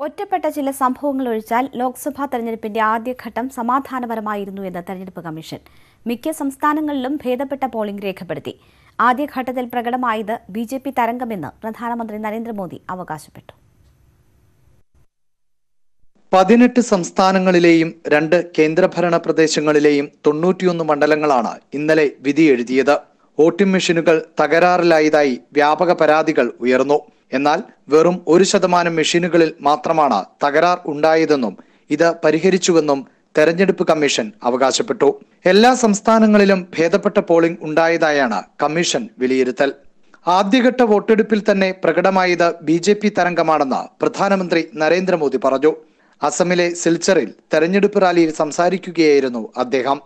ഒറ്റപ്പെട്ട ചില സംഭവങ്ങൾ ഒഴിച്ചാൽ ലോക്സഭാ തെരഞ്ഞെടുപ്പിന്റെ ആദ്യഘട്ടം സമാധാനപരമായിരുന്നു എന്ന് തെരഞ്ഞെടുപ്പ് കമ്മീഷൻ. മിക്ക സംസ്ഥാനങ്ങളിലും ഭേദപ്പെട്ട പോളിംഗ് രേഖപ്പെടുത്തി. ആദ്യഘട്ടത്തിൽ പ്രകടമായത് ബിജെപി തരംഗമെന്ന് പ്രധാനമന്ത്രി നരേന്ദ്രമോദി അവകാശപ്പെട്ടു. 18 സംസ്ഥാനങ്ങളിലെയും 2 കേന്ദ്രഭരണ പ്രദേശങ്ങളിലെയും 91 മണ്ഡലങ്ങളാണ് ഇന്നലെ വിധി എഴുതിയത്. വോട്ടിംഗ് മെഷീനുകൾ തകരാറിലായതായി വ്യാപക പരാതികൾ ഉയർന്നു. എന്നാൽ വെറും 1% മെഷീനുകളിൽ മാത്രമാണ് തകരാർ ഉണ്ടായതെന്നും ഇത് പരിഹരിച്ചുവെന്നും തെരഞ്ഞെടുപ്പ് കമ്മീഷൻ അവകാശപ്പെട്ടു. എല്ലാ സംസ്ഥാനങ്ങളിലും ഭേദപ്പെട്ട പോളിംഗ് ഉണ്ടായതായാണ് കമ്മീഷൻ വിലയിരുത്തൽ. ആദ്യഘട്ട വോട്ടെടുപ്പിൽ തന്നെ പ്രകടമായത് ബിജെപി തരംഗമാണെന്ന് പ്രധാനമന്ത്രി നരേന്ദ്രമോദി പറഞ്ഞു. അസമിലെ സിൽച്ചറിൽ തെരഞ്ഞെടുപ്പ് റാലിയിൽ സംസാരിക്കുകയായിരുന്നു അദ്ദേഹം.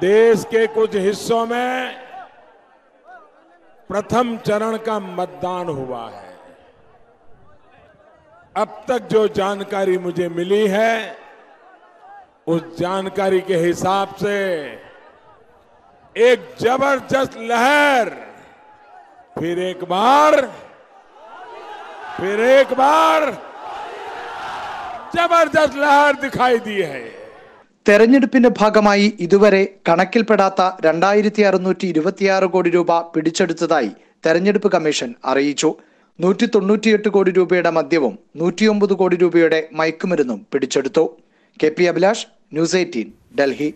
देश के कुछ हिस्सों में प्रथम चरण का मतदान हुआ है. अब तक जो जानकारी मुझे मिली है उस जानकारी के हिसाब से एक जबरदस्त लहर फिर एक बार जबरदस्त लहर दिखाई दी है. തെരഞ്ഞെടുപ്പിന്റെ ഭാഗമായി ഇതുവരെ കണക്കിൽപ്പെടാത്ത 2626 കോടി രൂപ പിടിച്ചെടുത്തതായി തെരഞ്ഞെടുപ്പ് കമ്മീഷൻ അറിയിച്ചു. 198 കോടി രൂപയുടെ മദ്യവും 109 കോടി രൂപയുടെ മയക്കുമരുന്നും പിടിച്ചെടുത്തു. KP Abhilash, News 18, Delhi.